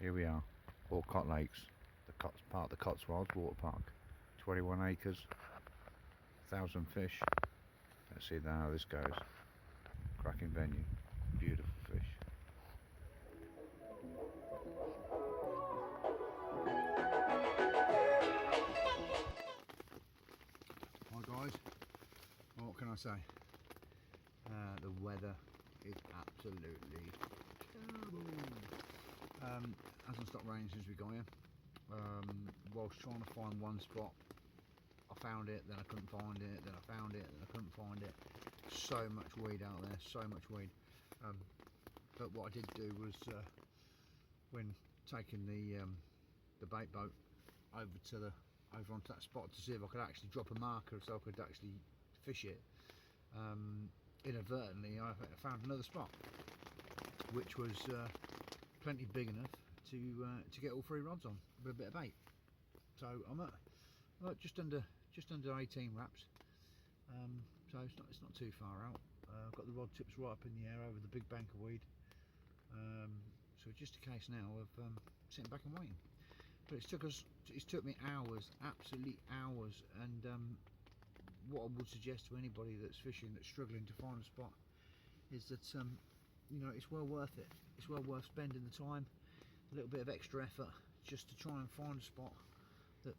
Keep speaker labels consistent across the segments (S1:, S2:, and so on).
S1: Here we are, Horcott Lakes, part of the Cotswolds Water Park. 21 acres, 1,000 fish. Let's see how this goes. Cracking venue, beautiful fish. Hi guys, well, what can I say? The weather is absolutely terrible. Hasn't stopped raining since we got here. Whilst trying to find one spot, I found it, then I couldn't find it, then I found it, then I couldn't find it. So much weed out there, so much weed. But what I did do was, when taking the bait boat over onto that spot to see if I could actually drop a marker so I could actually fish it, inadvertently I found another spot which was plenty big enough to get all 3 rods on with a bit of bait. So I'm at just under 18 wraps, so it's not too far out. I've got the rod tips right up in the air over the big bank of weed, so it's just a case now of sitting back and waiting. But it's took me hours, absolutely hours, and what I would suggest to anybody that's fishing, that's struggling to find a spot, is that you know, it's well worth it. It's well worth spending the time, a little bit of extra effort, just to try and find a spot that's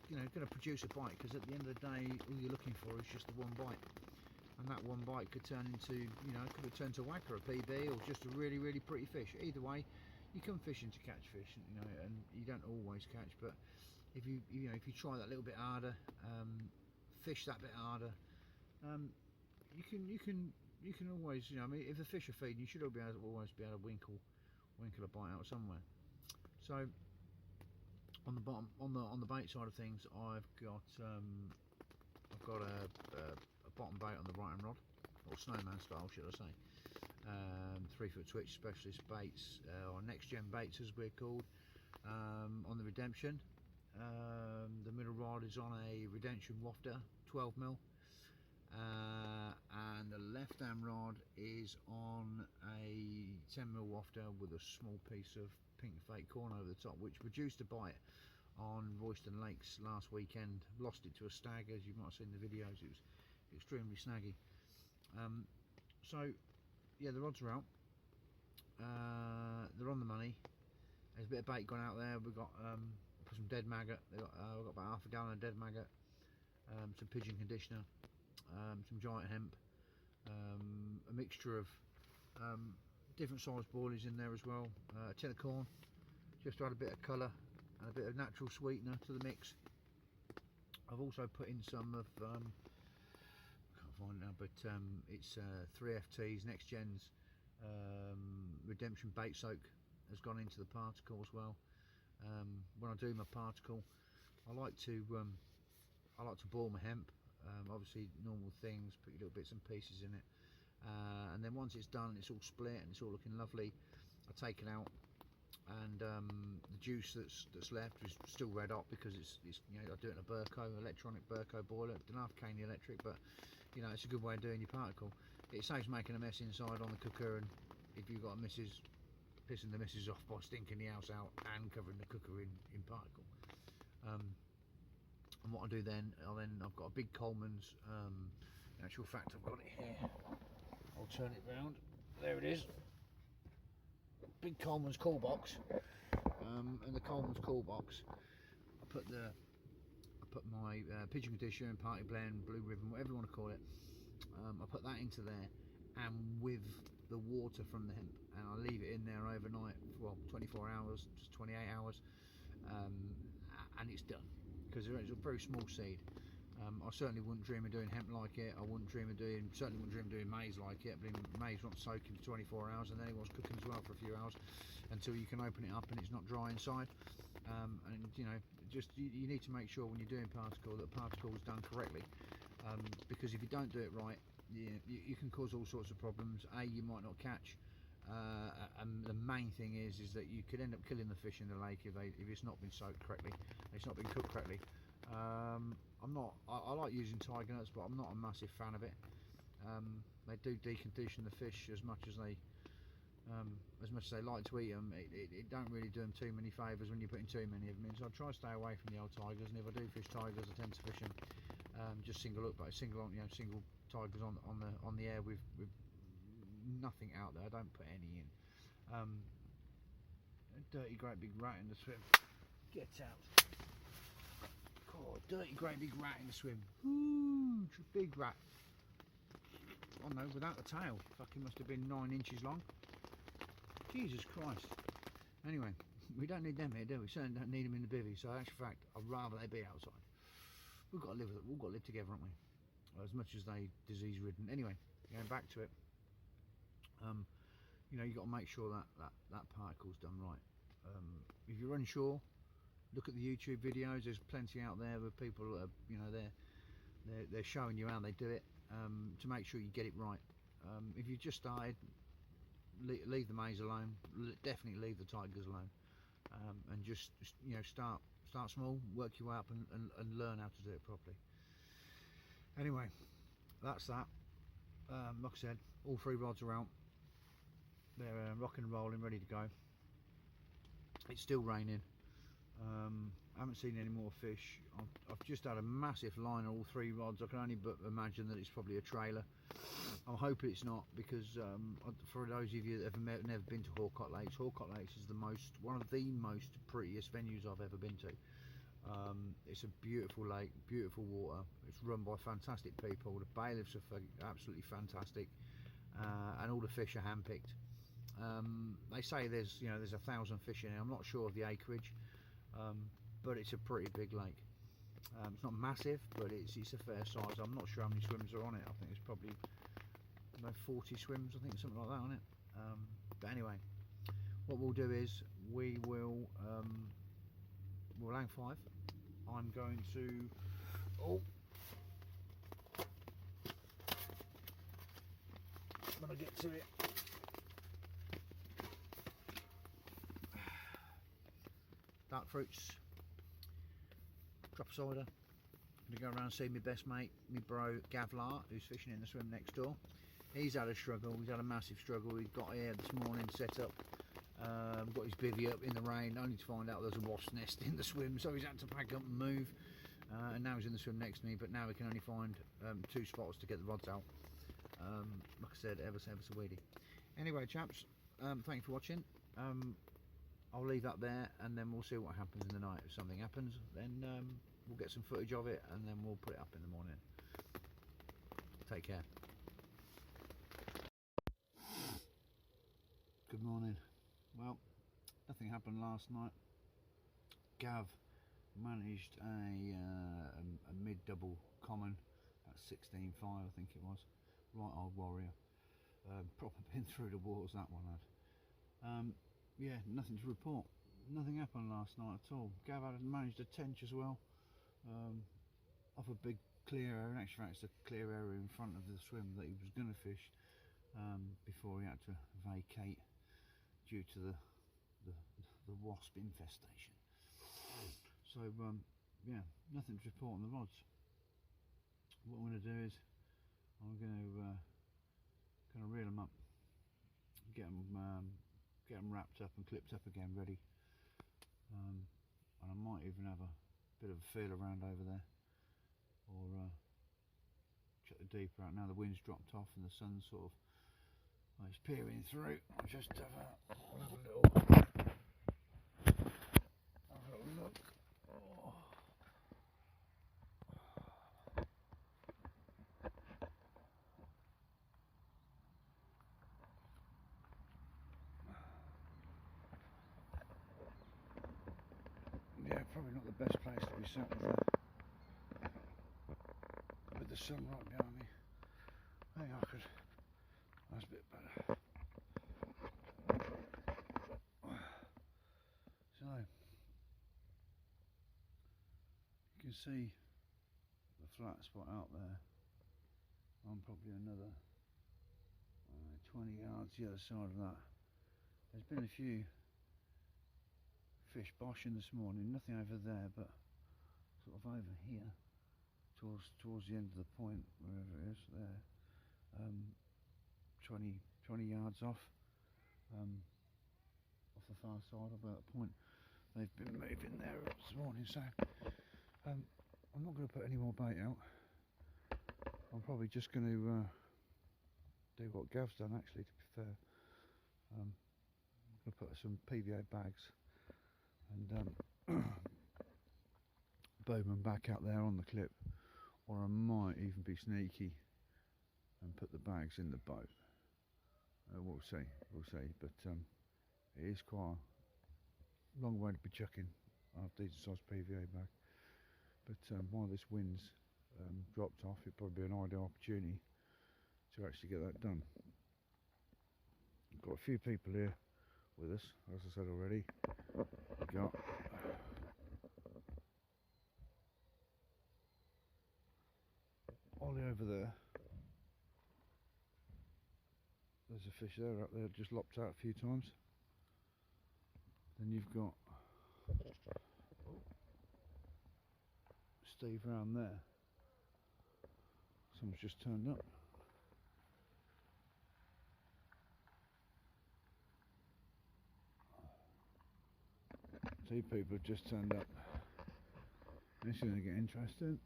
S1: you know, going to produce a bite. Because at the end of the day, all you're looking for is just the one bite, and that one bite could turn into, you know, could have turned to a whacker, a PB, or just a really pretty fish. Either way, you come fishing to catch fish, you know, and you don't always catch. But if you try that little bit harder, fish that bit harder, you can always, you know, I mean, if the fish are feeding, you should always be able to winkle a bite out somewhere. So on the bottom, on the bait side of things, I've got a bottom bait on the right hand rod, or snowman style should I say, 3-foot twitch specialist baits, or next gen baits as we're called, on the Redemption. The middle rod is on a Redemption wafter, 12mm, and the left hand rod is on a 10mm wafter with a small piece of pink fake corn over the top, which produced a bite on Royston Lakes last weekend. Lost it to a stag, as you might have seen in the videos. It was extremely snaggy. So yeah, the rods are out, they're on the money. There's a bit of bait gone out there. We've got put some dead maggot. We've got about half a gallon of dead maggot, some pigeon conditioner, some giant hemp, a mixture of different sized boilies in there as well, a tin of corn, just to add a bit of colour and a bit of natural sweetener to the mix. I've also put in some of, I can't find it now, but it's 3FT's Next Gen's Redemption bait soak has gone into the particle as well. When I do my particle, I like to boil my hemp, obviously normal things, put your little bits and pieces in it, and then once it's done, it's all split and it's all looking lovely, I take it out, and the juice that's left is still red hot, because it's you know, I do it in a Burco, electronic Burco boiler. Don't have to cane the electric, but you know, it's a good way of doing your particle. It saves making a mess inside on the cooker, and if you've got a missus, pissing the missus off by stinking the house out and covering the cooker in particle. And what I do then, I've got a big Coleman's, in actual fact I've got it here, I'll turn it round, there it is, big Coleman's cool box, and the Coleman's cool box, I put my pigeon conditioner and party blend, blue ribbon, whatever you want to call it, I put that into there, and with the water from the hemp, and I leave it in there overnight, well, 24 hours, just 28 hours, and it's done, because it's a very small seed. I certainly wouldn't dream of doing hemp like it. I certainly wouldn't dream of doing maize like it. But maize wants soaking for 24 hours, and then it wants cooking as well for a few hours, until you can open it up and it's not dry inside. And you know, just you need to make sure when you're doing particle that particle is done correctly, because if you don't do it right, you can cause all sorts of problems. You might not catch, and the main thing is that you could end up killing the fish in the lake if it's not been soaked correctly, it's not been cooked correctly. I like using tiger nuts, but I'm not a massive fan of it. They do decondition the fish as much as they as much as they like to eat them, it don't really do them too many favours when you're putting too many of them in. So I try to stay away from the old tigers, and if I do fish tigers, I tend to fish them just single up, but single tigers on the air with nothing out there. I don't put any in. A dirty great big rat in the swim. Get out! God, dirty great big rat in the swim. Huge big rat. Oh no, without the tail. Fucking must have been 9 inches long. Jesus Christ. Anyway, we don't need them here, do we? Certainly don't need them in the bivvy. So, in actual fact, I'd rather they be outside. We've got to live with it. We've got to live together, haven't we? As much as they disease ridden. Anyway, going back to it. You know, you've got to make sure that particle's done right. If you're unsure, look at the YouTube videos. There's plenty out there where people are, you know, they're showing you how they do it to make sure you get it right. If you've just started, leave the maize alone. Definitely leave the tigers alone, and just you know, start small, work your way up, and learn how to do it properly. Anyway, that's that. Like I said, all 3 rods are out. They're rocking and rolling, ready to go. It's still raining. I haven't seen any more fish. I've just had a massive line on all 3 rods. I can only but imagine that it's probably a trailer. I'm hoping it's not, because for those of you that have never been to Horcott Lakes, Horcott Lakes is one of the most prettiest venues I've ever been to. It's a beautiful lake, beautiful water. It's run by fantastic people. The bailiffs are absolutely fantastic, and all the fish are handpicked. They say there's 1,000 fish in it. I'm not sure of the acreage, but it's a pretty big lake. It's not massive, but it's a fair size. I'm not sure how many swims are on it. I think it's probably about 40 swims, I think, something like that on it. But anyway, what we'll do is we'll hang 5. I'm going to when I get to it, dark fruits, drop a cider. I'm going to go around and see my best mate, my bro Gavlar, who's fishing in the swim next door. He's had a struggle. He's had a massive struggle. He got here this morning, set up, got his bivvy up in the rain, only to find out there's a wasp nest in the swim, so he's had to pack up and move. And now he's in the swim next to me, but now we can only find 2 spots to get the rods out. Like I said, ever so weedy. Anyway, chaps, thank you for watching. I'll leave that there, and then we'll see what happens in the night. If something happens, then we'll get some footage of it, and then we'll put it up in the morning. Take care. Good morning. Well, nothing happened last night. Gav managed a mid-double common at 16.5, I think it was. Right old warrior. Proper been through the waters, that one had. Yeah, nothing to report. Nothing happened last night at all. Gav had managed a tench as well, off a big clear area. In actual fact, it's a clear area in front of the swim that he was going to fish before he had to vacate due to the wasp infestation. So yeah, nothing to report on the rods. What I'm going to do is I'm going to reel them up, get them wrapped up and clipped up again, ready. And I might even have a bit of a feel around over there, or check the deeper out. Now the wind's dropped off and the sun's sort of it's peering through. I'll just have a little look. Oh. Yeah, probably not the best place to be sat with the sun right behind me. I think I could. That's a bit better. So you can see the flat spot out there. I'm probably another 20 yards the other side of that. There's been a few fish boshing this morning, nothing over there, but sort of over here towards the end of the point, wherever it is there, 20 yards off. off the far side of that point. They've been moving there this morning, so I'm not going to put any more bait out. I'm probably just going to do what Gav's done, actually, to be fair. I'm going to put some PVA bags and boom them back out there on the clip, or I might even be sneaky and put the bags in the boat. We'll see, but it is quite a long way to be chucking a decent sized PVA bag, but while this wind's dropped off, it'd probably be an ideal opportunity to actually get that done. We've got a few people here with us, as I said already. We've got Ollie over there. There's a fish there, up there, just lopped out a few times. Then you've got Steve round there. Someone's just turned up. Two people have just turned up. This is going to get interesting.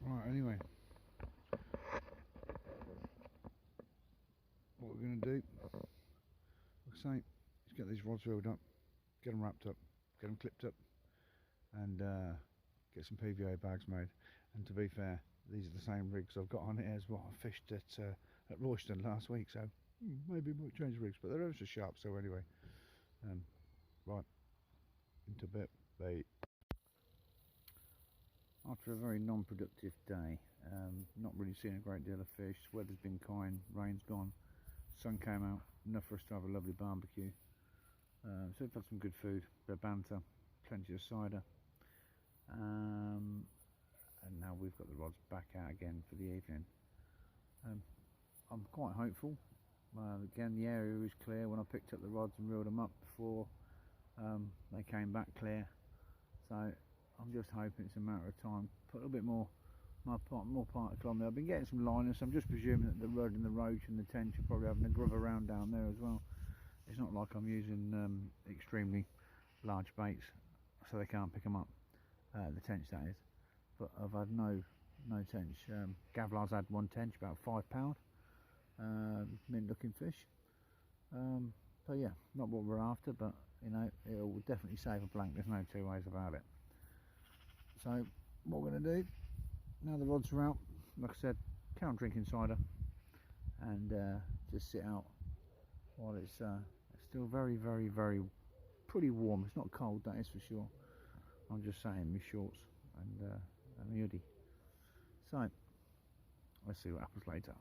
S1: Right, anyway. What we're going to do, like I say, is get these rods reeled up, get them wrapped up, get them clipped up, and get some PVA bags made. And to be fair, these are the same rigs I've got on here as what I fished at Royston last week, so maybe we might change rigs, but they're ever so sharp. So anyway, right, into a bit. Bait. After a very non-productive day, not really seeing a great deal of fish, weather's been kind, rain's gone, sun came out, enough for us to have a lovely barbecue. So we've had some good food, a bit of banter, plenty of cider, and now we've got the rods back out again for the evening. I'm quite hopeful. Again, the area was clear when I picked up the rods and reeled them up before they came back clear, so I'm just hoping it's a matter of time. Put a little bit more particle on there. I've been getting some liners, so I'm just presuming that the rudd and the roach and the tench are probably having a grub around down there as well. It's not like I'm using extremely large baits, so they can't pick them up. The tench, that is. But I've had no tench. Gavlar's had one tench, about £5, mint looking fish. So yeah, not what we're after, but you know, it'll definitely save a blank. There's no two ways about it. So what we're going to do now, the rods are out, like I said, carry on drinking cider and just sit out while it's still very pretty warm. It's not cold, that is for sure. I'm just saying, my shorts and my hoodie. So let's see what happens later.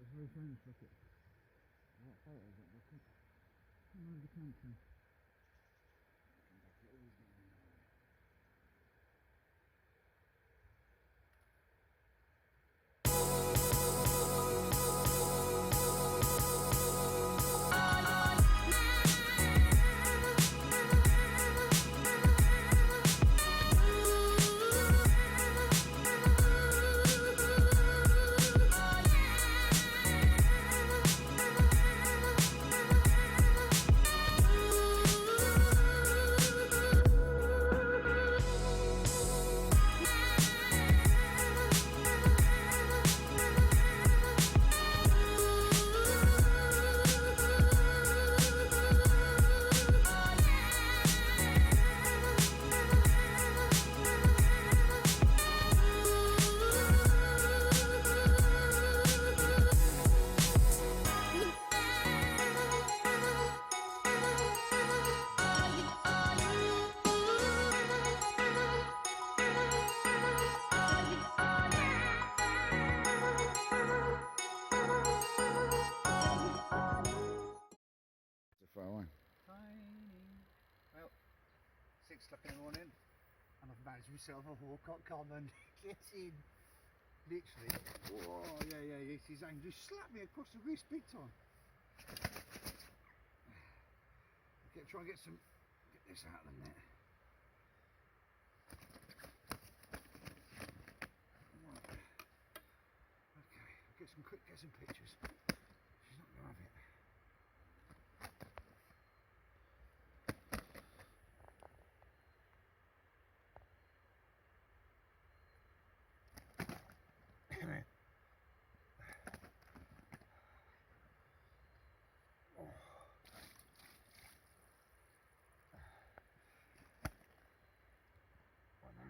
S1: It's very famous, look at that photo of it, look at the country. 6 o'clock in the morning, and I've managed myself a Horcott common. Get in. Literally. Oh, yeah, he's angry. Just slapped me across the wrist big time. Try and get this out of the net. Right. Okay, get some pictures. She's not going to have it.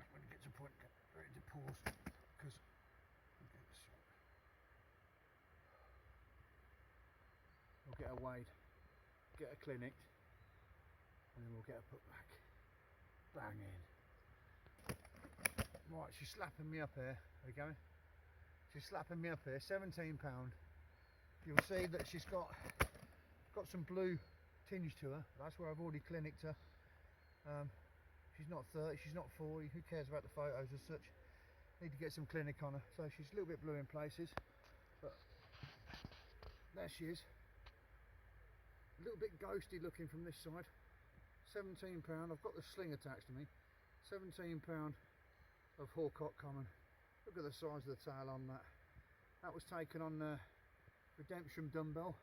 S1: When it gets to a point, get ready to pause, because we'll get her weighed, get her clinicked, and then we'll get her put back. Bang in. Right, she's slapping me up here. There we go. She's slapping me up here. £17. You'll see that she's got some blue tinge to her. That's where I've already clinicked her. She's not 30, she's not 40, who cares about the photos as such. Need to get some clinic on her. So she's a little bit blue in places, but there she is. A little bit ghosty looking from this side. £17, I've got the sling attached to me. £17 of Horcott common. Look at the size of the tail on that. That was taken on Redemption dumbbell,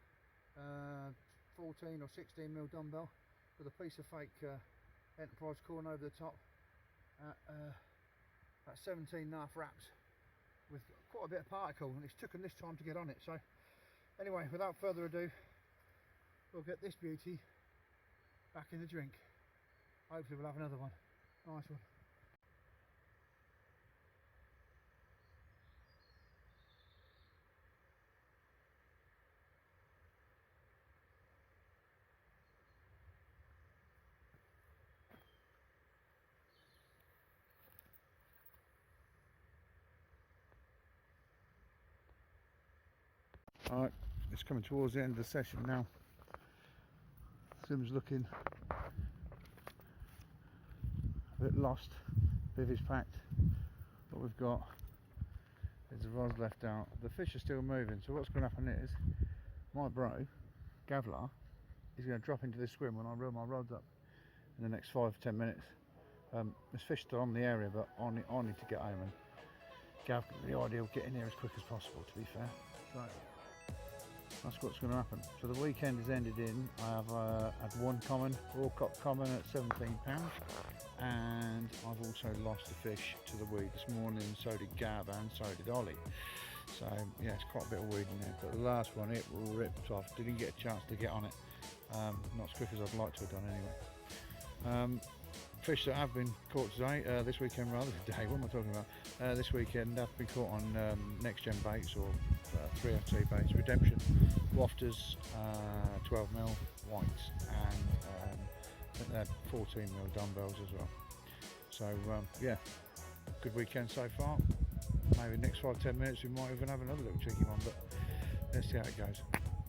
S1: 14 or 16mm dumbbell with a piece of fake Enterprise corn over the top at 17.5 wraps with quite a bit of particle, and it's taken this time to get on it. So anyway, without further ado, we'll get this beauty back in the drink. Hopefully we'll have another one. Nice one. Alright, it's coming towards the end of the session now. Sim's looking a bit lost. Bivvy's packed. What we've got is the rods left out. The fish are still moving, so what's going to happen is my bro, Gavlar, is going to drop into this swim when I reel my rods up in the next 5 to 10 minutes. There's fish still on the area, but I need to get home, and Gav, the idea of getting here as quick as possible, to be fair. So that's what's going to happen. So the weekend has ended in, I have had one common, Horcott common at £17, and I've also lost the fish to the weed this morning, and so did Gav, and so did Ollie. So yeah, it's quite a bit of weed in there, but the last one, it ripped off. Didn't get a chance to get on it, not as quick as I'd like to have done anyway. Fish that have been caught today, this weekend rather, today, what am I talking about? This weekend have been caught on next gen baits, or 3FT baits, Redemption, wafters, 12mm whites, and I think they had 14mm dumbbells as well. So yeah, good weekend so far. Maybe next 5 to 10 minutes we might even have another little cheeky one, but let's see how it goes.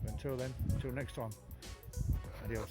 S1: But until then, until next time, adios.